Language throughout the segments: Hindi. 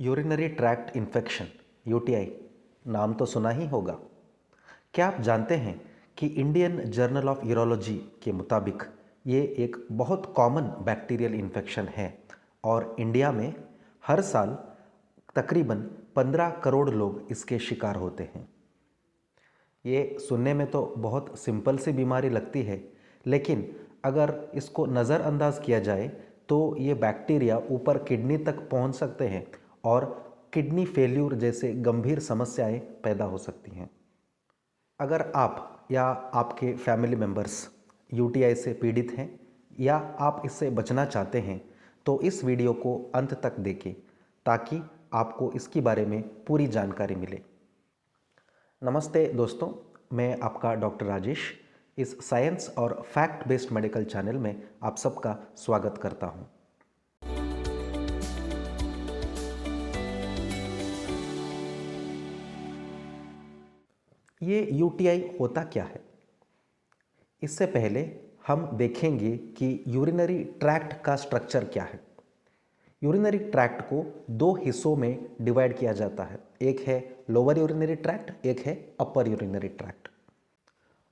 यूरिनरी ट्रैक्ट इन्फेक्शन यूटीआई नाम तो सुना ही होगा। क्या आप जानते हैं कि इंडियन जर्नल ऑफ यूरोलॉजी के मुताबिक ये एक बहुत कॉमन बैक्टीरियल इन्फेक्शन है और इंडिया में हर साल तकरीबन 15 करोड़ लोग इसके शिकार होते हैं। ये सुनने में तो बहुत सिंपल सी बीमारी लगती है, लेकिन अगर इसको नज़रअंदाज किया जाए तो ये बैक्टीरिया ऊपर किडनी तक पहुंच सकते हैं और किडनी फेल्यूर जैसे गंभीर समस्याएं पैदा हो सकती हैं। अगर आप या आपके फैमिली मेम्बर्स यूटीआई से पीड़ित हैं या आप इससे बचना चाहते हैं तो इस वीडियो को अंत तक देखें ताकि आपको इसके बारे में पूरी जानकारी मिले। नमस्ते दोस्तों, मैं आपका डॉक्टर राजेश इस साइंस और फैक्ट बेस्ड मेडिकल चैनल में आप सबका स्वागत करता हूं। ये यूटीआई होता क्या है? इससे पहले हम देखेंगे कि यूरिनरी ट्रैक्ट का स्ट्रक्चर क्या है। यूरिनरी ट्रैक्ट को दो हिस्सों में डिवाइड किया जाता है, एक है लोअर यूरिनरी ट्रैक्ट, एक है upper urinary tract.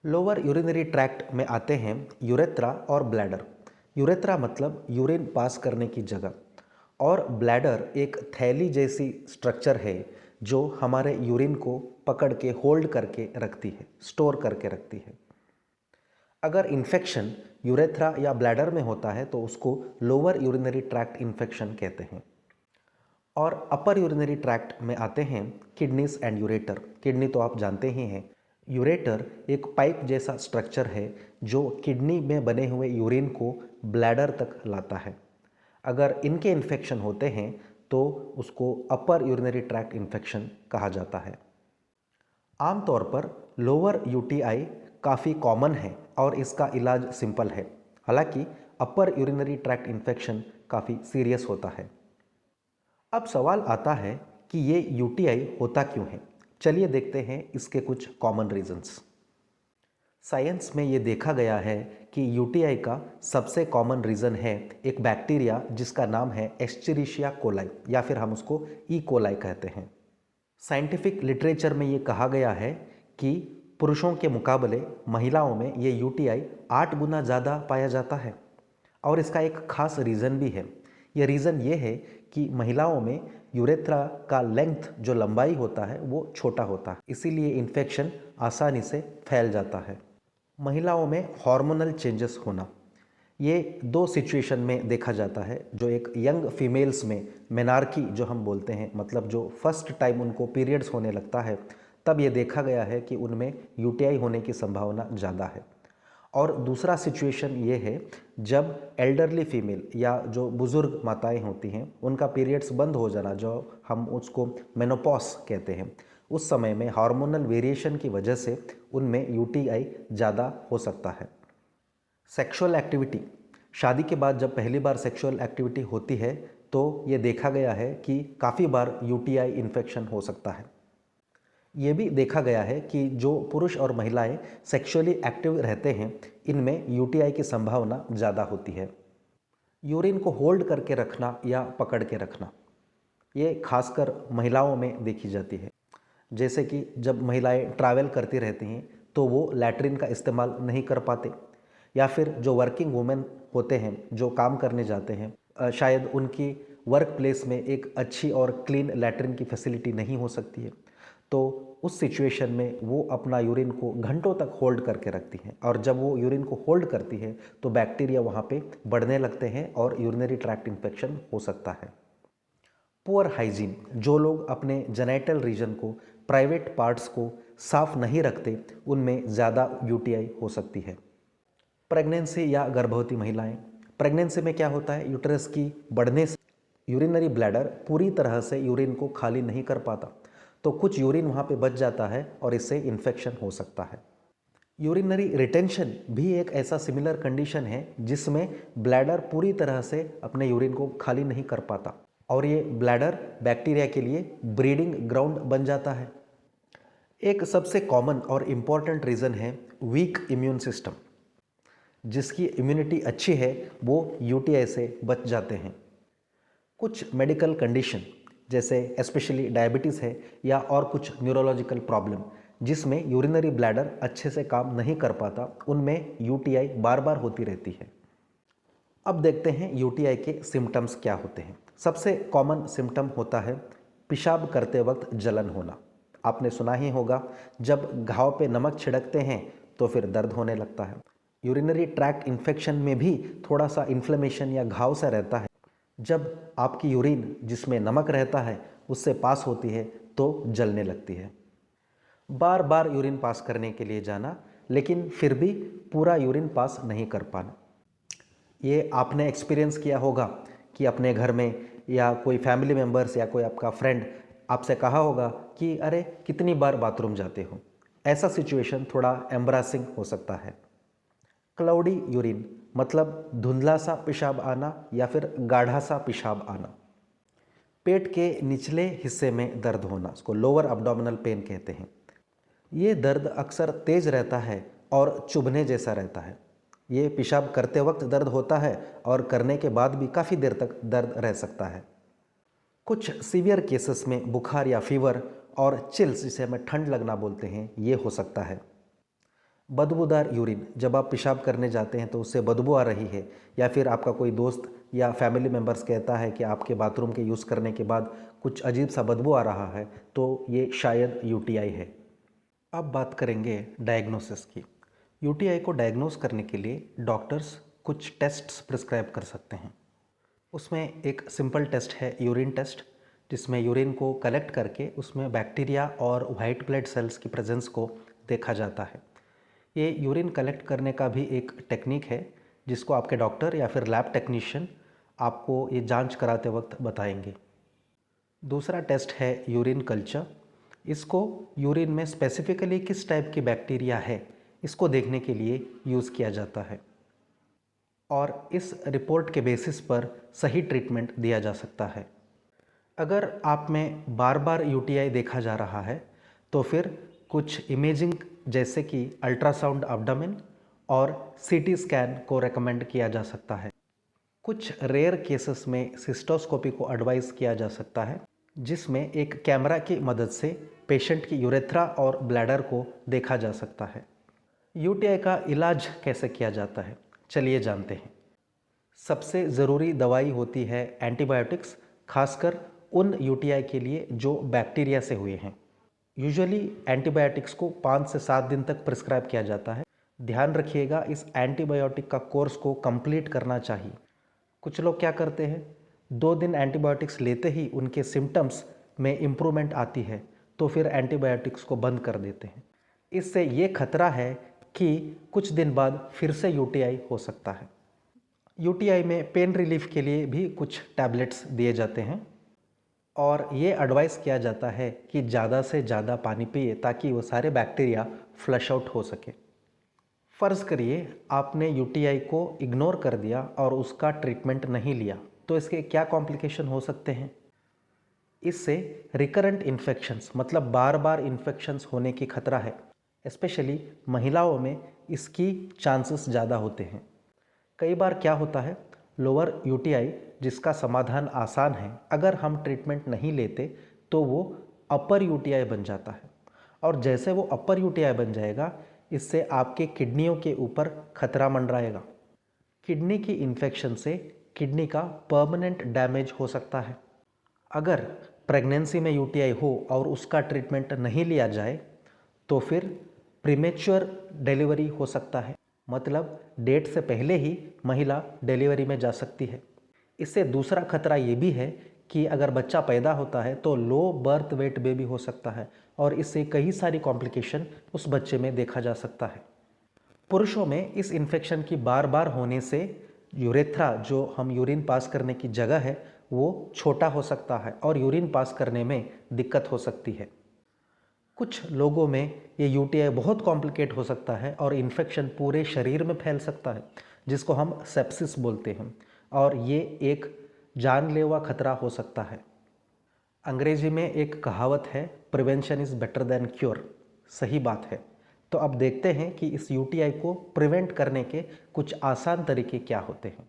Lower urinary tract में आते हैं यूरेथ्रा और ब्लैडर। यूरेथ्रा मतलब यूरिन पास करने की जगह और ब्लैडर एक थैली जैसी स्ट्रक्चर है जो हमारे यूरिन को पकड़ के होल्ड करके रखती है, स्टोर करके रखती है। अगर इन्फेक्शन यूरेथ्रा या ब्लैडर में होता है तो उसको लोअर यूरिनरी ट्रैक्ट इन्फेक्शन कहते हैं। और अपर यूरिनरी ट्रैक्ट में आते हैं किडनीज एंड यूरेटर। किडनी तो आप जानते ही हैं। यूरेटर एक पाइप जैसा स्ट्रक्चर है जो किडनी में बने हुए यूरिन को ब्लैडर तक लाता है। अगर इनके इन्फेक्शन होते हैं तो उसको अपर यूरिनरी ट्रैक्ट इन्फेक्शन कहा जाता है। आमतौर पर लोअर यूटीआई काफ़ी कॉमन है और इसका इलाज सिंपल है, हालांकि अपर यूरिनरी ट्रैक्ट इन्फेक्शन काफ़ी सीरियस होता है। अब सवाल आता है कि ये यूटीआई होता क्यों है। चलिए देखते हैं इसके कुछ कॉमन रीजंस। साइंस में ये देखा गया है कि यूटीआई का सबसे कॉमन रीज़न है एक बैक्टीरिया जिसका नाम है एस्चेरिशिया कोलाई या फिर हम उसको ई कोलाई कहते हैं। साइंटिफिक लिटरेचर में ये कहा गया है कि पुरुषों के मुकाबले महिलाओं में ये यूटीआई 8 गुना ज़्यादा पाया जाता है और इसका एक खास रीज़न भी है। ये रीज़न ये है कि महिलाओं में यूरेथ्रा का लेंथ जो लंबाई होता है वो छोटा होता है, इसीलिए इन्फेक्शन आसानी से फैल जाता है। महिलाओं में हार्मोनल चेंजेस होना, ये दो सिचुएशन में देखा जाता है। जो एक यंग फीमेल्स में मेनार्की जो हम बोलते हैं, मतलब जो फर्स्ट टाइम उनको पीरियड्स होने लगता है, तब ये देखा गया है कि उनमें यूटीआई होने की संभावना ज़्यादा है। और दूसरा सिचुएशन ये है जब एल्डरली फीमेल या जो बुज़ुर्ग माताएं होती हैं उनका पीरियड्स बंद हो जाना, जो हम उसको मेनोपॉज कहते हैं, उस समय में हार्मोनल वेरिएशन की वजह से उनमें यूटीआई ज़्यादा हो सकता है। सेक्सुअल एक्टिविटी, शादी के बाद जब पहली बार सेक्सुअल एक्टिविटी होती है तो ये देखा गया है कि काफ़ी बार यूटीआई इन्फेक्शन हो सकता है। ये भी देखा गया है कि जो पुरुष और महिलाएं सेक्सुअली एक्टिव रहते हैं इनमें यूटीआई की संभावना ज़्यादा होती है। यूरिन को होल्ड करके रखना या पकड़ के रखना, ये खासकर महिलाओं में देखी जाती है। जैसे कि जब महिलाएं ट्रैवल करती रहती हैं तो वो लैट्रिन का इस्तेमाल नहीं कर पाते, या फिर जो वर्किंग वुमेन होते हैं जो काम करने जाते हैं, शायद उनकी वर्क प्लेस में एक अच्छी और क्लीन लैट्रिन की फैसिलिटी नहीं हो सकती है, तो उस सिचुएशन में वो अपना यूरिन को घंटों तक होल्ड करके रखती हैं और जब वो यूरिन को होल्ड करती है तो बैक्टीरिया वहाँ पे बढ़ने लगते हैं और यूरिनरी ट्रैक्ट इन्फेक्शन हो सकता है। पुअर हाइजीन, जो लोग अपने जेनिटल रीजन को, प्राइवेट पार्ट्स को साफ नहीं रखते, उनमें ज़्यादा यूटीआई हो सकती है। प्रेगनेंसी या गर्भवती महिलाएं, प्रेगनेंसी में क्या होता है, यूट्रस की बढ़ने से यूरिनरी ब्लैडर पूरी तरह से यूरिन को खाली नहीं कर पाता, तो कुछ यूरिन वहाँ पे बच जाता है और इससे इन्फेक्शन हो सकता है। यूरिनरी रिटेंशन भी एक ऐसा सिमिलर कंडीशन है जिसमें ब्लैडर पूरी तरह से अपने यूरिन को खाली नहीं कर पाता और ये ब्लैडर बैक्टीरिया के लिए ब्रीडिंग ग्राउंड बन जाता है। एक सबसे कॉमन और इम्पॉर्टेंट रीज़न है वीक इम्यून सिस्टम। जिसकी इम्यूनिटी अच्छी है वो यूटीआई से बच जाते हैं। कुछ मेडिकल कंडीशन जैसे स्पेशली डायबिटीज़ है या और कुछ न्यूरोलॉजिकल प्रॉब्लम जिसमें यूरिनरी ब्लैडर अच्छे से काम नहीं कर पाता, उनमें यूटीआई बार बार होती रहती है। अब देखते हैं यूटीआई के सिम्टम्स क्या होते हैं। सबसे कॉमन सिम्टम होता है पेशाब करते वक्त जलन होना। आपने सुना ही होगा, जब घाव पे नमक छिड़कते हैं तो फिर दर्द होने लगता है। यूरिनरी ट्रैक्ट इन्फेक्शन में भी थोड़ा सा इन्फ्लेमेशन या घाव सा रहता है। जब आपकी यूरिन जिसमें नमक रहता है उससे पास होती है तो जलने लगती है। बार बार यूरिन पास करने के लिए जाना, लेकिन फिर भी पूरा यूरिन पास नहीं कर पाना। ये आपने एक्सपीरियंस किया होगा कि अपने घर में या कोई फैमिली मेम्बर्स या कोई आपका फ्रेंड आपसे कहा होगा कि अरे कितनी बार बाथरूम जाते हो। ऐसा सिचुएशन थोड़ा एम्बरासिंग हो सकता है। क्लाउडी यूरिन मतलब धुंधला सा पेशाब आना या फिर गाढ़ा सा पेशाब आना। पेट के निचले हिस्से में दर्द होना, उसको लोअर अब्डोमिनल पेन कहते हैं। ये दर्द अक्सर तेज रहता है और चुभने जैसा रहता है। ये पेशाब करते वक्त दर्द होता है और करने के बाद भी काफ़ी देर तक दर्द रह सकता है। कुछ सीवियर केसेस में बुखार या फीवर और चिल्स, जिसे हमें ठंड लगना बोलते हैं, ये हो सकता है। बदबूदार यूरिन, जब आप पेशाब करने जाते हैं तो उससे बदबू आ रही है या फिर आपका कोई दोस्त या फैमिली मेम्बर्स कहता है कि आपके बाथरूम के यूज़ करने के बाद कुछ अजीब सा बदबू आ रहा है, तो ये शायद यूटीआई है। अब बात करेंगे डायग्नोसिस की। यूटीआई को डायग्नोस करने के लिए डॉक्टर्स कुछ टेस्ट्स प्रिस्क्राइब कर सकते हैं। उसमें एक सिंपल टेस्ट है यूरिन टेस्ट, जिसमें यूरिन को कलेक्ट करके उसमें बैक्टीरिया और वाइट ब्लड सेल्स की प्रेजेंस को देखा जाता है। ये यूरिन कलेक्ट करने का भी एक टेक्निक है जिसको आपके डॉक्टर या फिर लैब टेक्नीशियन आपको ये जांच कराते वक्त बताएंगे। दूसरा टेस्ट है यूरिन कल्चर। इसको यूरिन में स्पेसिफिकली किस टाइप की बैक्टीरिया है इसको देखने के लिए यूज़ किया जाता है और इस रिपोर्ट के बेसिस पर सही ट्रीटमेंट दिया जा सकता है। अगर आप में बार बार यूटीआई देखा जा रहा है तो फिर कुछ इमेजिंग जैसे कि अल्ट्रासाउंड एब्डोमेन और सीटी स्कैन को रेकमेंड किया जा सकता है। कुछ रेयर केसेस में सिस्टोस्कोपी को एडवाइस किया जा सकता है, जिसमें एक कैमरा की मदद से पेशेंट की यूरेथ्रा और ब्लैडर को देखा जा सकता है। यूटीआई का इलाज कैसे किया जाता है, चलिए जानते हैं। सबसे ज़रूरी दवाई होती है एंटीबायोटिक्स, खासकर उन यूटीआई के लिए जो बैक्टीरिया से हुए हैं। यूजुअली एंटीबायोटिक्स को 5 से 7 दिन तक प्रिस्क्राइब किया जाता है। ध्यान रखिएगा, इस एंटीबायोटिक का कोर्स को कंप्लीट करना चाहिए। कुछ लोग क्या करते हैं, 2 दिन एंटीबायोटिक्स लेते ही उनके सिम्टम्स में इम्प्रूवमेंट आती है तो फिर एंटीबायोटिक्स को बंद कर देते हैं। इससे ये खतरा है कि कुछ दिन बाद फिर से यूटीआई हो सकता है। यूटीआई में पेन रिलीफ के लिए भी कुछ टैबलेट्स दिए जाते हैं और ये एडवाइस किया जाता है कि ज़्यादा से ज़्यादा पानी पिए ताकि वो सारे बैक्टीरिया फ्लश आउट हो सके। फ़र्ज़ करिए आपने यूटीआई को इग्नोर कर दिया और उसका ट्रीटमेंट नहीं लिया, तो इसके क्या कॉम्प्लिकेशन हो सकते हैं। इससे रिकरेंट इन्फेक्शंस मतलब बार बार इन्फेक्शंस होने की खतरा है। स्पेशली महिलाओं में इसकी चांसेस ज़्यादा होते हैं। कई बार क्या होता है, लोअर यूटीआई जिसका समाधान आसान है, अगर हम ट्रीटमेंट नहीं लेते तो वो अपर यूटीआई बन जाता है और जैसे वो अपर यूटीआई बन जाएगा, इससे आपके किडनियों के ऊपर खतरा मंडराएगा। किडनी की इन्फेक्शन से किडनी का परमानेंट डैमेज हो सकता है। अगर प्रेगनेंसी में यूटीआई हो और उसका ट्रीटमेंट नहीं लिया जाए तो फिर प्रीमेच्योर डिलीवरी हो सकता है, मतलब डेट से पहले ही महिला डिलीवरी में जा सकती है। इससे दूसरा खतरा ये भी है कि अगर बच्चा पैदा होता है तो लो बर्थ वेट बेबी हो सकता है और इससे कई सारी कॉम्प्लिकेशन उस बच्चे में देखा जा सकता है। पुरुषों में इस इन्फेक्शन की बार बार होने से यूरेथ्रा, जो हम यूरिन पास करने की जगह है, वो छोटा हो सकता है और यूरिन पास करने में दिक्कत हो सकती है। कुछ लोगों में ये यूटीआई बहुत कॉम्प्लिकेट हो सकता है और इन्फेक्शन पूरे शरीर में फैल सकता है, जिसको हम सेप्सिस बोलते हैं और ये एक जानलेवा खतरा हो सकता है। अंग्रेजी में एक कहावत है, prevention is better than cure. सही बात है। तो अब देखते हैं कि इस यूटीआई को प्रिवेंट करने के कुछ आसान तरीके क्या होते हैं।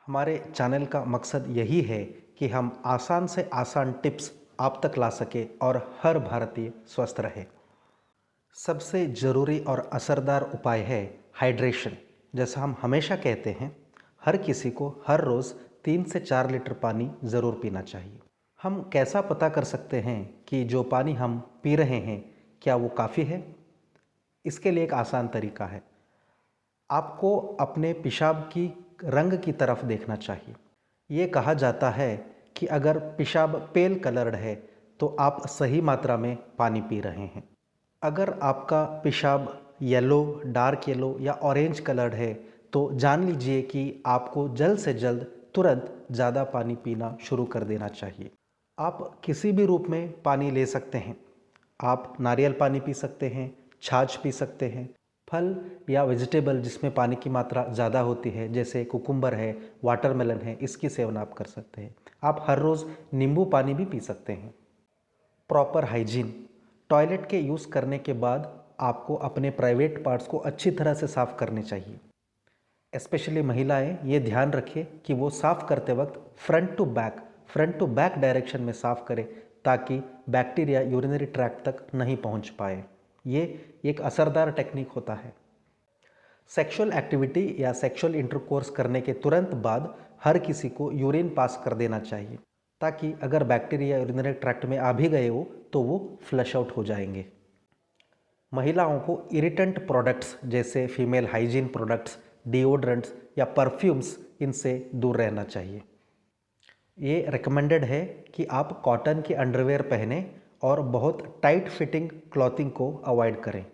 हमारे चैनल का मकसद यही है कि हम आसान से आसान टिप्स आप तक ला सके और हर भारतीय स्वस्थ रहे। सबसे ज़रूरी और असरदार उपाय है हाइड्रेशन। जैसा हम हमेशा कहते हैं, हर किसी को हर रोज़ 3 से 4 लीटर पानी ज़रूर पीना चाहिए। हम कैसा पता कर सकते हैं कि जो पानी हम पी रहे हैं क्या वो काफ़ी है? इसके लिए एक आसान तरीका है। आपको अपने पेशाब की रंग की तरफ देखना चाहिए। ये कहा जाता है कि अगर पेशाब पेल कलर्ड है तो आप सही मात्रा में पानी पी रहे हैं। अगर आपका पेशाब येलो, डार्क येलो या ऑरेंज कलर्ड है तो जान लीजिए कि आपको जल्द से जल्द तुरंत ज़्यादा पानी पीना शुरू कर देना चाहिए। आप किसी भी रूप में पानी ले सकते हैं। आप नारियल पानी पी सकते हैं, छाछ पी सकते हैं, फल या वेजिटेबल जिसमें पानी की मात्रा ज़्यादा होती है जैसे कुकुम्बर है, वाटरमेलन है, इसकी सेवन आप कर सकते हैं। आप हर रोज़ नींबू पानी भी पी सकते हैं। Proper hygiene. टॉयलेट के यूज़ करने के बाद आपको अपने प्राइवेट पार्ट्स को अच्छी तरह से साफ़ करने चाहिए। स्पेशली महिलाएं ये ध्यान रखें कि वो साफ़ करते वक्त फ्रंट टू बैक डायरेक्शन में साफ़ करें ताकि बैक्टीरिया यूरिनरी ट्रैक्ट तक नहीं पहुंच पाए। ये एक असरदार टेक्निक होता है। सेक्सुअल एक्टिविटी या सेक्सुअल इंटरकोर्स करने के तुरंत बाद हर किसी को यूरिन पास कर देना चाहिए ताकि अगर बैक्टीरिया यूरिनरी ट्रैक्ट में आ भी गए हो तो वो फ्लश आउट हो जाएंगे। महिलाओं को इरिटेंट प्रोडक्ट्स जैसे फीमेल हाइजीन प्रोडक्ट्स, डिओड्रेंट्स या परफ्यूम्स, इनसे दूर रहना चाहिए। ये रिकमेंडेड है कि आप कॉटन की अंडरवेयर पहने और बहुत टाइट फिटिंग क्लॉथिंग को अवॉइड करें।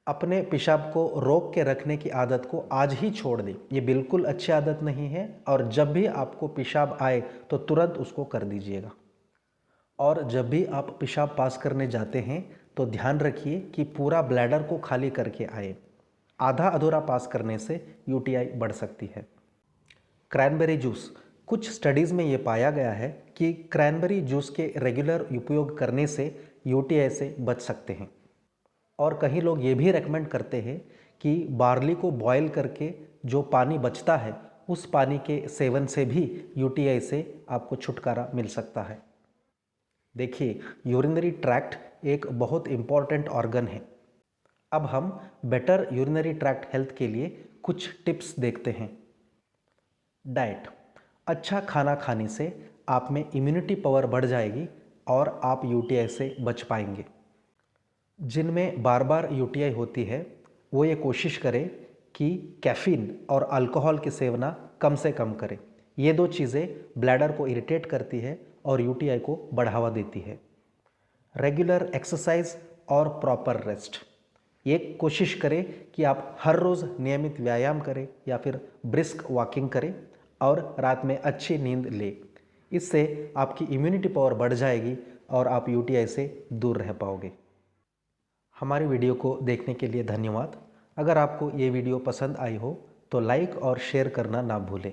अपने पेशाब को रोक के रखने की आदत को आज ही छोड़ दें। ये बिल्कुल अच्छी आदत नहीं है और जब भी आपको पेशाब आए तो तुरंत उसको कर दीजिएगा। और जब भी आप पेशाब पास करने जाते हैं तो ध्यान रखिए कि पूरा ब्लैडर को खाली करके आए। आधा अधूरा पास करने से यूटीआई बढ़ सकती है। Cranberry juice. कुछ स्टडीज़ में ये पाया गया है कि क्रैनबेरी जूस के रेगुलर उपयोग करने से यूटीआई से बच सकते हैं। और कहीं लोग ये भी रेकमेंड करते हैं कि बार्ली को बॉयल करके जो पानी बचता है उस पानी के सेवन से भी यूटीआई से आपको छुटकारा मिल सकता है। देखिए, यूरिनरी ट्रैक्ट एक बहुत इम्पॉर्टेंट ऑर्गन है। अब हम बेटर यूरिनरी ट्रैक्ट हेल्थ के लिए कुछ टिप्स देखते हैं। डाइट। अच्छा खाना खाने से आप में इम्यूनिटी पावर बढ़ जाएगी और आप यूटीआई से बच पाएंगे। जिनमें बार बार यूटीआई होती है वो ये कोशिश करें कि कैफ़ीन और अल्कोहल की सेवना कम से कम करें। ये दो चीज़ें ब्लैडर को इरिटेट करती है और यूटीआई को बढ़ावा देती है। रेगुलर एक्सरसाइज और प्रॉपर रेस्ट। ये कोशिश करें कि आप हर रोज़ नियमित व्यायाम करें या फिर ब्रिस्क वॉकिंग करें और रात में अच्छी नींद लें। इससे आपकी इम्यूनिटी पावर बढ़ जाएगी और आप यूटीआई से दूर रह पाओगे। हमारी वीडियो को देखने के लिए धन्यवाद। अगर आपको ये वीडियो पसंद आई हो तो लाइक और शेयर करना ना भूलें।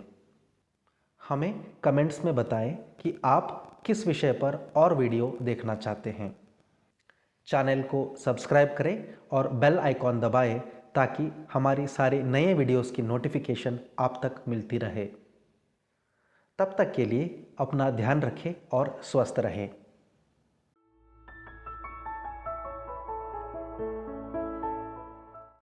हमें कमेंट्स में बताएं कि आप किस विषय पर और वीडियो देखना चाहते हैं। चैनल को सब्सक्राइब करें और बेल आइकॉन दबाएं ताकि हमारी सारी नए वीडियोस की नोटिफिकेशन आप तक मिलती रहे। तब तक के लिए अपना ध्यान रखें और स्वस्थ रहें।